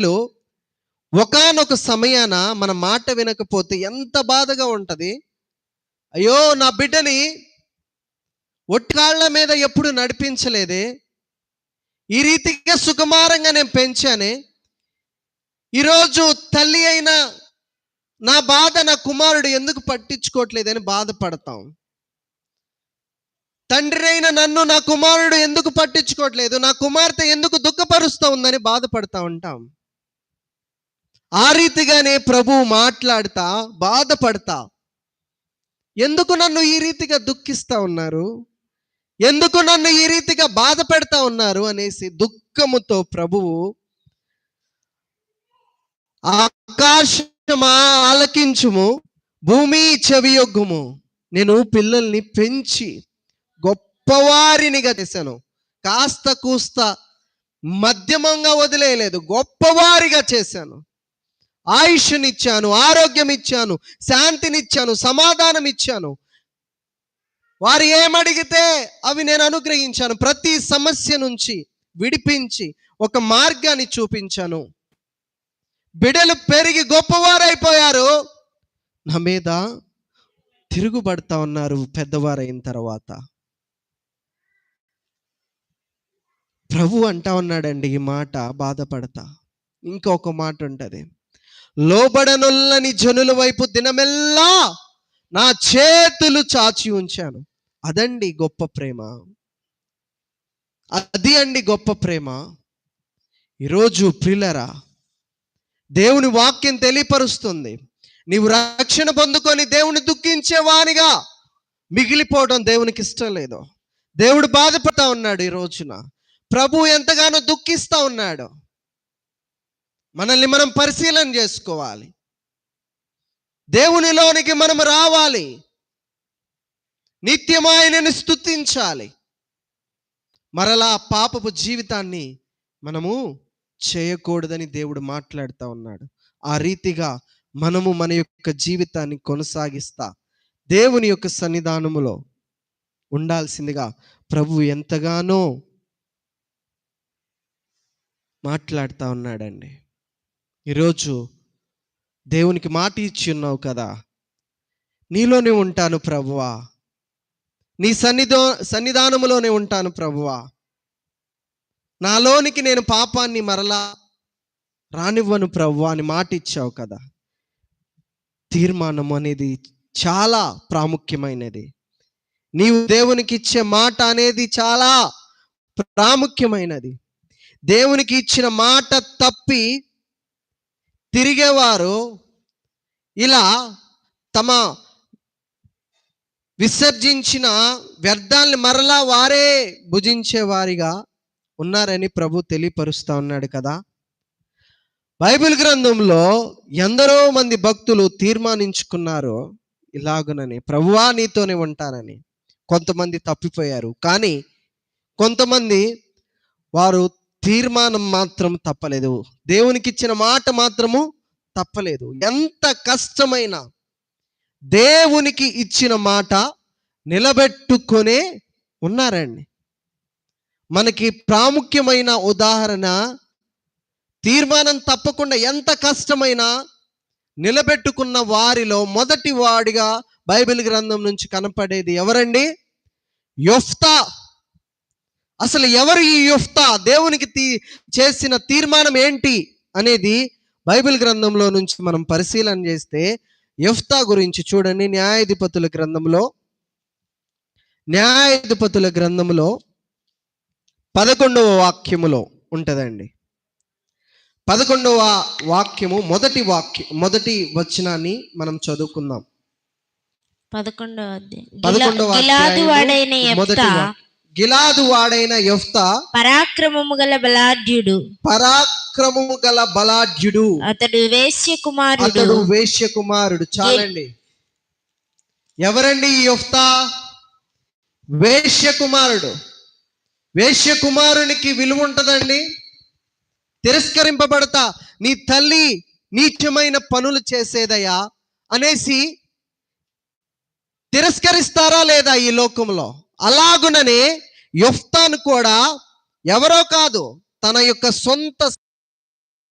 పిల్లలు ఒకానొక సమయాన మన మాట వినకపోతే ఎంత బాధగా ఉంటది. అయ్యో, నా బిడ్డని ఒట్టికాళ్ళ మీద ఎప్పుడు నడిపించలేదే, ఈ రీతిగా సుకుమారంగా నేను పెంచానే, ఈరోజు తల్లి అయిన నా బాధ నా కుమారుడు ఎందుకు పట్టించుకోవట్లేదని బాధపడతాం. తండ్రి అయిన నన్ను నా కుమారుడు ఎందుకు పట్టించుకోవట్లేదు, నా కుమార్తె ఎందుకు దుఃఖపరుస్తూ ఉందని బాధపడతా ఉంటాం. ఆ రీతిగానే ప్రభువు మాట్లాడతా బాధపడతా, ఎందుకు నన్ను ఈ రీతిగా దుఃఖిస్తా ఉన్నారు, ఎందుకు నన్ను ఈ రీతిగా బాధ పెడతా ఉన్నారు అనేసి దుఃఖముతో ప్రభువు, ఆకాశమా ఆలకించుము, భూమి చెవియొగ్గుము, నేను పిల్లల్ని పెంచి గొప్పవారినిగా చేశాను, కాస్త కూస్త మధ్యమంగా వదిలేయలేదు, గొప్పవారిగా చేశాను. ఆయుష్నిచ్చాను, ఆరోగ్యం ఇచ్చాను, శాంతినిచ్చాను, సమాధానం ఇచ్చాను. వారు ఏమడిగితే అవి నేను అనుగ్రహించాను. ప్రతి సమస్య నుంచి విడిపించి ఒక మార్గాన్ని చూపించాను. బిడ్డలు పెరిగి గొప్పవారైపోయారు, నా మీద తిరుగుబడతా ఉన్నారు పెద్దవారైన తర్వాత. ప్రభు అంటా ఉన్నాడండి ఈ మాట బాధపడతా. ఇంకొక మాట ఉంటుంది, లోబడనొల్లని జనుల వైపు దినమెల్లా నా చేతులు చాచి ఉంచాను. అదండి గొప్ప ప్రేమ, అది అండి గొప్ప ప్రేమ. ఈరోజు ప్రియులరా, దేవుని వాక్యం తెలియపరుస్తుంది, నీవు రక్షణ పొందుకొని దేవుని దుఃఖించేవానిగా మిగిలిపోవడం దేవునికి ఇష్టం లేదు. దేవుడు బాధపడతా ఉన్నాడు. ఈ రోజున ప్రభు ఎంతగానో దుఃఖిస్తా ఉన్నాడు. మనల్ని మనం పరిశీలన చేసుకోవాలి, దేవునిలోనికి మనం రావాలి, నిత్యం ఆయనని స్తుతించాలి. మరలా పాపపు జీవితాన్ని మనము చేయకూడదని దేవుడు మాట్లాడుతూ ఉన్నాడు. ఆ రీతిగా మనము మన యొక్క జీవితాన్ని కొనసాగిస్తా దేవుని యొక్క సన్నిధానములో ఉండాల్సిందిగా ప్రభు ఎంతగానో మాట్లాడుతూ ఉన్నాడండి. ఈరోజు దేవునికి మాట ఇచ్చి ఉన్నావు కదా, నీలోనే ఉంటాను ప్రభువా, నీ సన్నిధానములోనే ఉంటాను ప్రభువా, నాలోనికి నేను పాపాన్ని మరలా రానివ్వను ప్రభువా అని మాట ఇచ్చావు కదా. తీర్మానం అనేది చాలా ప్రాముఖ్యమైనది. నీవు దేవునికి ఇచ్చే మాట అనేది చాలా ప్రాముఖ్యమైనది. దేవునికి ఇచ్చిన మాట తప్పి తిరిగేవారు ఇలా తమ విసర్జించిన వ్యర్థాలను మరలా వారే భుజించేవారిగా ఉన్నారని ప్రభు తెలియపరుస్తూ ఉన్నాడు కదా. బైబిల్ గ్రంథంలో ఎందరో మంది భక్తులు తీర్మానించుకున్నారు ఇలాగునని, ప్రభువా నీతోనే ఉంటానని. కొంతమంది తప్పిపోయారు, కానీ కొంతమంది వారు తీర్మానం మాత్రం తప్పలేదు, దేవునికి ఇచ్చిన మాట మాత్రము తప్పలేదు. ఎంత కష్టమైన దేవునికి ఇచ్చిన మాట నిలబెట్టుకొనే ఉన్నారండి. మనకి ప్రాముఖ్యమైన ఉదాహరణ, తీర్మానం తప్పకుండా ఎంత కష్టమైనా నిలబెట్టుకున్న వారిలో మొదటి వాడిగా బైబిల్ గ్రంథం నుంచి కనపడేది ఎవరండి? యొఫ్తా. అసలు ఎవరు ఈ యొఫ్తా? దేవునికి చేసిన తీర్మానం ఏంటి అనేది బైబిల్ గ్రంథంలో నుంచి మనం పరిశీలన చేస్తే యొఫ్తా గురించి చూడండి. న్యాయాధిపతుల గ్రంథంలో 11వ వాక్యములో ఉంటుందండి. 11వ వాక్యము మొదటి వచనాన్ని మనం చదువుకుందాం. 11వ గిలాదు వాడైన యొఫ్తా పరాక్రమము గల బలాఢ్యుడు, అతడు వేశ్య కుమారుడు. చాలండి. ఎవరండి ఈ యొఫ్తా? వేశ్య కుమారుడు. వేశ్య కుమారునికి విలువ ఉంటుందండి? తిరస్కరింపబడతా, నీ తల్లి నీచమైన పనులు చేసేదయా అనేసి తిరస్కరిస్తారా లేదా ఈ లోకంలో? అలాగుననే యొఫ్తాను కూడా ఎవరో కాదు, తన యొక్క సొంత